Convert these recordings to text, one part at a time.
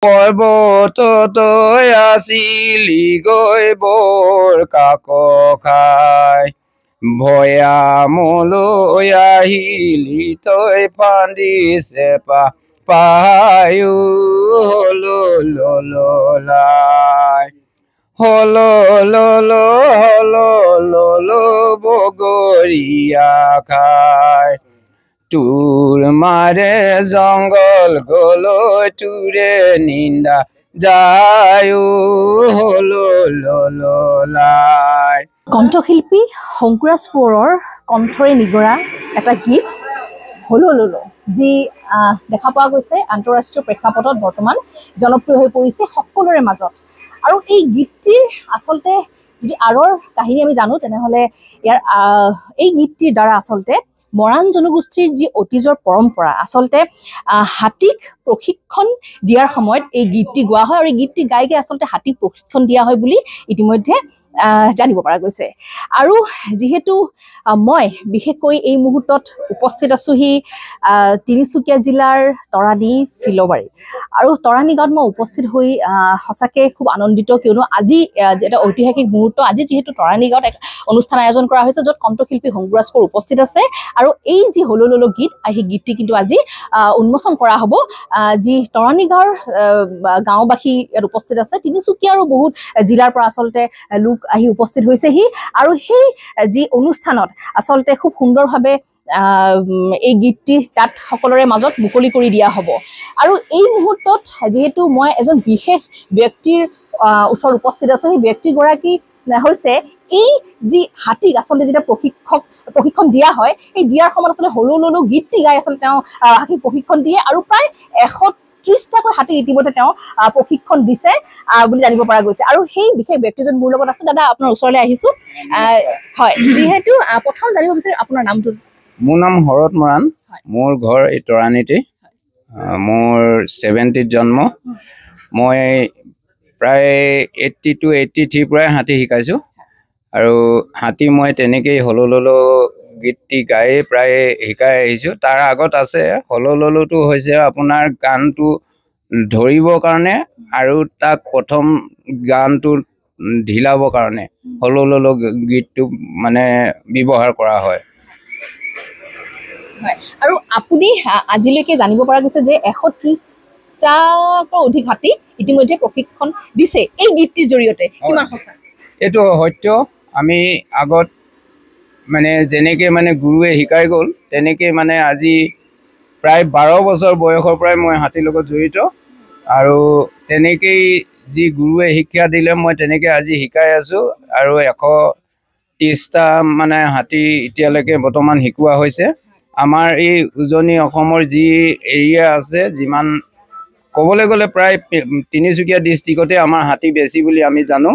পৰ্বতলৈ আছিলি গৈ বৰ কাক খাই ভৈয়ামলৈ আহিলি তই ফান্দি চেপা পায়ো হললাই হল বগৰীয়া খাই তোৰ মাৰে জংগল গলৈ তোৰে নিন্দা যায়ো হললাই। কণ্ঠশিল্পী শংকুৰাজ কোঁৱৰৰ কণ্ঠৰে নিগৰা এটা গীত হলো ললো, যি দেখা পোৱা গৈছে আন্তঃৰাষ্ট্ৰীয় প্ৰেক্ষাপটত বৰ্তমান জনপ্ৰিয় হৈ পৰিছে সকলোৰে মাজত। আৰু এই গীতটিৰ আচলতে যদি আঁৰৰ কাহিনী আমি জানো তেনেহ'লে ইয়াৰ এই গীতটিৰ দ্বাৰা আচলতে মৰাণ জনগোষ্ঠীৰ যি অতীজৰ পৰম্পৰা, আচলতে হাতীক প্ৰশিক্ষণ দিয়াৰ সময়ত এই গীতটি গোৱা হয়, আৰু এই গীতটি গাই আচলতে হাতীক প্ৰশিক্ষণ দিয়া হয় বুলি ইতিমধ্যে জানিব পৰা গৈছে। আৰু যিহেতু মই বিশেষকৈ এই মুহূৰ্তত উপস্থিত আছোহি তিনিচুকীয়া জিলাৰ তৰাণী ফিলবাৰী, আৰু তৰাণী গাঁৱত মই উপস্থিত হৈ সঁচাকৈ খুব আনন্দিত, কিয়নো আজি এটা ঐতিহাসিক মুহূৰ্ত। আজি যিহেতু তৰাণী গাঁৱত এক অনুষ্ঠান আয়োজন কৰা হৈছে য'ত কণ্ঠশিল্পী শংকুৰাজ কোঁৱৰ উপস্থিত আছে, আৰু এই যি হলো ললো গীত, সেই গীতটি কিন্তু আজি উন্মোচন কৰা হ'ব। যি তৰাণী গাঁৱৰ গাঁওবাসী ইয়াত উপস্থিত আছে, তিনিচুকীয়া আৰু বহুত জিলাৰ পৰা আচলতে লোক আহি উপস্থিত হৈছেহি, আৰু সেই যি অনুষ্ঠানত আচলতে খুব সুন্দৰভাৱে এই গীতটি তাত সকলোৰে মাজত মুকলি কৰি দিয়া হ'ব। আৰু এই মুহূৰ্তত যিহেতু মই এজন বিশেষ ব্যক্তিৰ ওচৰত উপস্থিত আছোঁ, সেই ব্যক্তিগৰাকী হৈছে এই যি হাতীক আচলতে যেতিয়া প্ৰশিক্ষণ দিয়া হয়, এই দিয়াৰ সময়ত আচলতে হলো ললো গীতটি গাই আচলতে তেওঁ হাতীক প্ৰশিক্ষণ দিয়ে, আৰু প্ৰায় 130টাকৈ হাতীক ইতিমধ্যে তেওঁ প্ৰশিক্ষণ দিছে বুলি জানিব পৰা গৈছে। আৰু সেই বিশেষ ব্যক্তিজন মোৰ লগত আছে। দাদা, আপোনাৰ ওচৰলৈ আহিছোঁ। হয়, যিহেতু প্ৰথম জানিব বিচাৰিম আপোনাৰ নামটো। মোৰ নাম হৰত মৰাণ, মোৰ ঘৰ এই তৰাণীতে। মোৰ 70ত জন্ম। মই প্ৰায় 80 to 83 পৰাই হাতী শিকাইছোঁ, আৰু হাতী মই তেনেকেই হলো ললো গীতটি গাই প্ৰায় শিকাই আহিছোঁ। তাৰ আগত আছে হলো ললোটো হৈছে আপোনাৰ গানটো ধৰিবৰ কাৰণে আৰু তাক প্ৰথম গানটো ঢিলাবৰ কাৰণে হলো ললো গীতটো মানে ব্যৱহাৰ কৰা হয়। আৰু আপুনি আজিলৈকে জানিব পৰা গৈছে যে 130টাকৈ অধিক হাতী ইতিমধ্যে প্ৰশিক্ষণ দিছে এই গীতটিৰ জৰিয়তে, কিমান সঁচা? এইটো সত্য। আমি আগত মানে যেনেকে মানে গুৰুৱে শিকাই গ'ল তেনেকে মানে আজি প্ৰায় 12 বছৰ বয়সৰ পৰাই মই হাতীৰ লগত জড়িত, আৰু তেনেকেই যি গুৰুৱে শিক্ষা দিলে মই তেনেকে আজি শিকাই আছোঁ। আৰু 130টা মানে হাতী এতিয়ালৈকে বৰ্তমান শিকোৱা হৈছে। আমাৰ এই উজনি অসমৰ যি এৰিয়া আছে, যিমান ক'বলৈ গ'লে প্ৰায় তিনিচুকীয়া ডিষ্ট্ৰিক্টতে আমাৰ হাতী বেছি বুলি আমি জানো,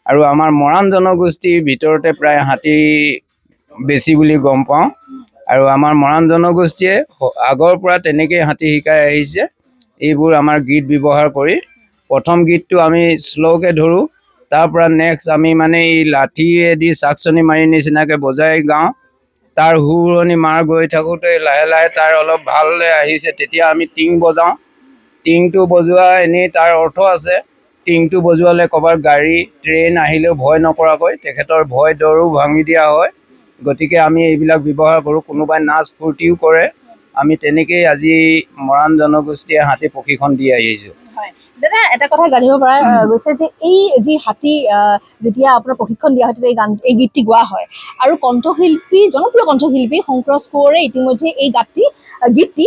আৰু আমাৰ মৰাণ জনগোষ্ঠীৰ ভিতৰতে প্ৰায় হাতী বেছি বুলি গম পাওঁ। আৰু আমাৰ মৰাণ জনগোষ্ঠীয়ে আগৰ পৰা তেনেকেই হাতী শিকাই আহিছে। এইবোৰ আমাৰ গীত ব্যৱহাৰ কৰি প্ৰথম গীতটো আমি শ্ল'কে ধৰোঁ, তাৰ পৰা নেক্সট আমি মানে এই লাঠিয়েদি চাকচনি মাৰি নিচিনাকৈ বজাই গাওঁ। তাৰ সুৰণি মাৰ গৈ থাকোঁতে লাহে লাহে তাৰ অলপ ভাললৈ আহিছে, তেতিয়া আমি টিং বজাওঁ। টিংটো বজোৱা এনেই তাৰ অৰ্থ আছে, টিংটো বজোৱালে ক'ৰবাত গাড়ী ট্ৰেইন আহিলেও ভয় নকৰাকৈ তেখেতৰ ভয় ডৰো ভাঙি দিয়া হয়। গতিকে আমি এইবিলাক ব্যৱহাৰ কৰোঁ। কোনোবাই নাচ ফূৰ্তিও কৰে। আমি তেনেকেই আজি মৰাণ জনগোষ্ঠীয়ে হাতী প্ৰশিক্ষণ দি আহিছোঁ। দাদা, এটা কথা জানিব পৰা গৈছে যে এই যি হাতী যেতিয়া আপোনাৰ প্ৰশিক্ষণ দিয়া হয় তেতিয়া এই গীতটি গোৱা হয়, আৰু জনপ্ৰিয় কণ্ঠশিল্পী শংকুৰাজ কোঁৱৰে ইতিমধ্যে এই গীতটি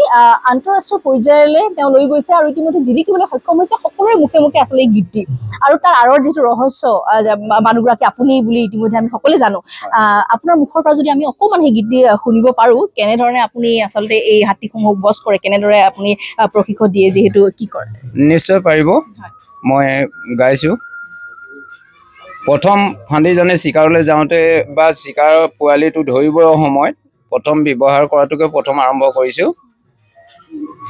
আন্তঃৰাষ্ট্ৰীয় পৰ্যায়লৈ তেওঁ লৈ গৈছে, আৰু ইতিমধ্যে জিলিকিবলৈ সক্ষম হৈছে সকলোৰে মুখে মুখে আচলতে এই গীতটি। আৰু তাৰ আঁৰৰ যিটো ৰহস্য মানুহগৰাকী আপুনি বুলি ইতিমধ্যে আমি সকলোৱে জানো। আপোনাৰ মুখৰ পৰা যদি আমি অকণমান সেই গীতটি শুনিব পাৰোঁ, কেনেধৰণে আপুনি আচলতে এই হাতীসমূহ বচ কৰে, কেনেদৰে আপুনি প্ৰশিক্ষণ দিয়ে, যিহেতু কি কৰে? নিশ্চয় পাৰিব। মই গাইছোঁ। প্ৰথম ফান্দিজনে চিকাৰলৈ যাওঁতে বা চিকাৰৰ পোৱালিটো ধৰিবৰ সময়ত প্ৰথম ব্যৱহাৰ কৰাটোকে প্ৰথম আৰম্ভ কৰিছোঁ।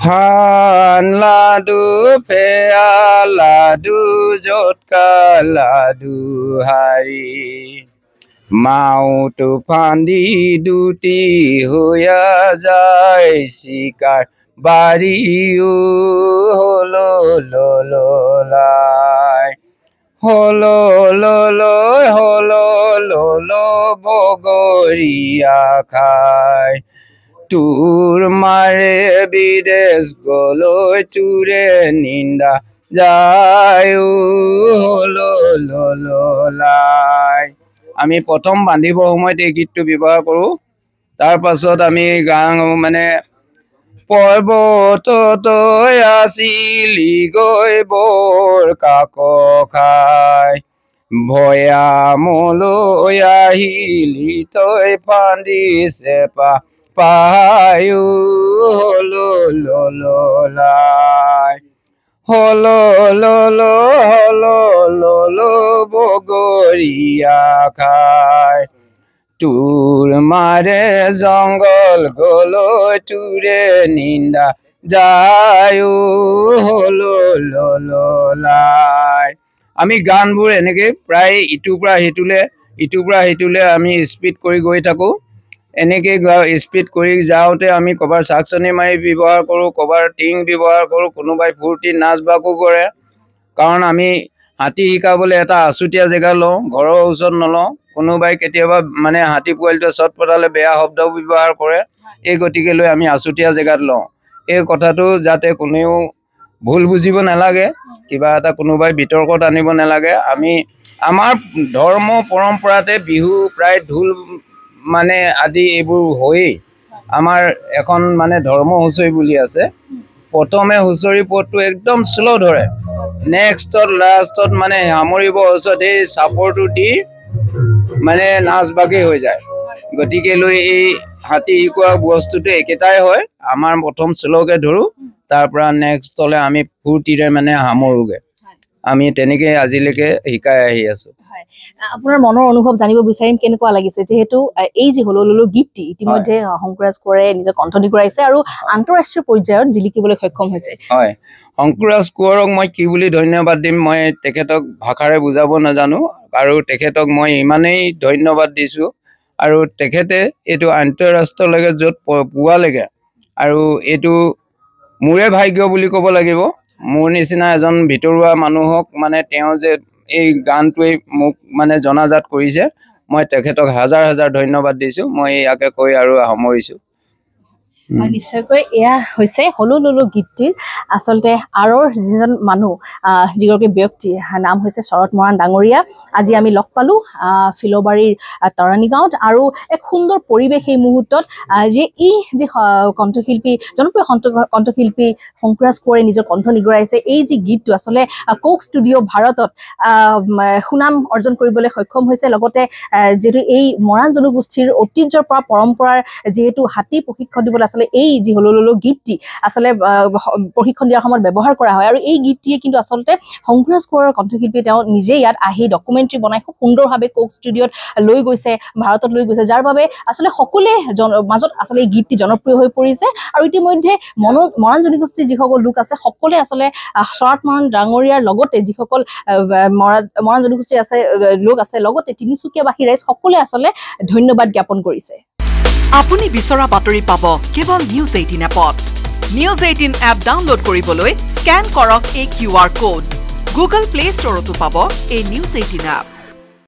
ফান লাডু ফেয়া লাডু জটকা লাডু হাৰি মাউটো ফান্দি দুটি হৈয়া যায় চিকাৰ বাড়িও হলো ললাই হলো ললৈ হলো ললো বগৰিয়া খায় তোৰ মাৰে বিদেশ গলৈ তোৰে নিন্দা যায় হলো ললাই আমি প্ৰথম বান্ধিবৰ সময়ত এই গীতটো ব্যৱহাৰ কৰোঁ তাৰ পাছত আমি গান মানে পৰ্বতত আছিলি গৈ বৰ কাক খাই ভৈয়ামলৈ আহিলি তই ফান্দি চেপা পায়ো হলো ললাই হলো ললো হলো ললো বগরিয়া খায় তোর মারে জঙ্গল গলৈ তোরে নিন্দা যায় হলো ললাই আমি গানবোৰ এনেকৈ প্ৰায় ইটোৰ পৰা সিটোলে আমি স্পীড কৰি গৈ থাকোঁ এনেকৈ স্পীড কৰি যাওঁতে আমি ক'ৰবাৰ চাকচনি মাৰি ব্যৱহাৰ কৰোঁ ক'ৰবাৰ টিং ব্যৱহাৰ কৰোঁ কোনোবাই ফূৰ্তি নাচ বাকো কৰে কাৰণ আমি হাতী শিকাবলৈ এটা আছুতীয়া জেগা লওঁ ঘৰৰ ওচৰত নলওঁ কোনোবাই কেতিয়াবা মানে হাতী পোৱালিটোৱে চট পটালে বেয়া শব্দ ব্যৱহাৰ কৰে এই গতিকে লৈ আমি আছুতীয়া জেগাত লওঁ এই কথাটো যাতে কোনেও ভুল বুজিব নালাগে কিবা এটা কোনোবাই বিতৰ্কত আনিব নালাগে আমি আমাৰ ধৰ্ম পৰম্পৰাতে বিহু প্ৰায় ঢোল মানে আদি এইবোৰ হৈয়ে আমাৰ এখন মানে ধৰ্ম হুঁচৰি বুলি আছে প্ৰথমে হুঁচৰি পদটো একদম স্লো ধৰে নেক্সটত লাষ্টত মানে সামৰিব ওচৰত এই চাপৰটো দি মানে নাচ বাগি হৈ যায় গতিকে লৈ এই হাতী শিকোৱা বস্তুটো একেটাই হয় আমাৰ প্ৰথম স্লোকে ধৰোঁ তাৰ পৰা নেক্সটলে আমি ফূৰ্তিৰে মানে সামৰোগে আমি তেনেকৈ আজিলৈকে শিকাই আহি আছোঁ আপোনাৰ মনৰ অনুভৱ জানিব বিচাৰিম কেনেকুৱা লাগিছে যেহেতু এই যে হলো ললো গীতটি ইতিমধ্যে শংকুৰাজ কোঁৱৰে নিজৰ কণ্ঠনি কৰাইছে আৰু আন্তঃৰাষ্ট্ৰীয় পৰ্যায়ত জিলিকিবলৈ সক্ষম হৈছে হয় শংকুৰাজ কোঁৱৰক মই কি বুলি ধন্যবাদ দিম মই তেখেতক ভাষাৰে বুজাব নাজানো আৰু তেখেতক মই ইমানেই ধন্যবাদ দিছোঁ আৰু তেখেতে এইটো আন্তঃৰাষ্ট্ৰীয়লৈকে য'ত পোৱালৈকে আৰু এইটো মোৰে ভাগ্য বুলি ক'ব লাগিব মোৰ নিচিনা এজন ভিতৰুৱা মানুহক মানে তেওঁ যে এই গানটোৱে মোক মানে জনাজাত কৰিছে মই তেখেতক হাজাৰ হাজাৰ ধন্যবাদ দিছোঁ মই ইয়াকে কৈ আৰু সামৰিছোঁ নিশ্চয়কৈ এয়া হৈছে হলো ললো গীতটিৰ আচলতে আৰৰ যিজন মানুহ যিগৰাকী ব্যক্তি নাম হৈছে শৰৎ মৰাণ ডাঙৰীয়া আজি আমি লগ পালোঁ ফিলবাৰীৰ তৰাণী গাঁৱত আৰু এক সুন্দৰ পৰিৱেশ এই মুহূৰ্তত যে এই যে কণ্ঠশিল্পী জনপ্ৰিয় কণ্ঠশিল্পী শংকুৰাজ কোঁৱৰে নিজৰ কণ্ঠ নিগৰাইছে এই যি গীতটো আচলতে কোক ষ্টুডিঅ' ভাৰতত সুনাম অৰ্জন কৰিবলৈ সক্ষম হৈছে লগতে যিহেতু এই মৰাণ জনগোষ্ঠীৰ ঐতিহ্যৰ পৰা পৰম্পৰাৰ যিহেতু হাতী প্ৰশিক্ষণ দিবলৈ আসলে এই যে হলো ললো গীতটি আসলে প্ৰশিক্ষণ দিয়াৰ সময়ত ব্যৱহাৰ কৰা হয় আৰু এই গীতটিয়ে কিন্তু আসলে শংকুৰাজ কোঁৱৰৰ কণ্ঠশিল্পী তেওঁ নিজে ইয়াত আহি ডকুমেণ্টাৰী বনাই খুব সুন্দৰভাৱে কোক ষ্টুডিঅ'ত লৈ গৈছে ভাৰতত লৈ গৈছে যাৰ বাবে আসলে সকলোৱে মাজত আসলে এই গীতটি জনপ্ৰিয় হৈ পৰিছে আৰু ইতিমধ্যে মৰাণ জনগোষ্ঠীৰ যিসকল লোক আছে সকলোৱে আসলে শৰৎ মৰাণ ডাঙৰীয়াৰ লগতে যিসকল মৰাণ জনগোষ্ঠীৰ আছে লোক আছে লগতে তিনিচুকীয়াবাসী ৰাইজ সকলোৱে আসলে ধন্যবাদ জ্ঞাপন কৰিছে আপুনি বিচৰা বাতৰি পাব কেৱল নিউজ 18 এপত নিউজ 18 এপ ডাউনলোড কৰিবলৈ স্ক্যান কৰক এই QR কোড গুগল প্লে ষ্টৰতো পাব এই নিউজ 18 এপ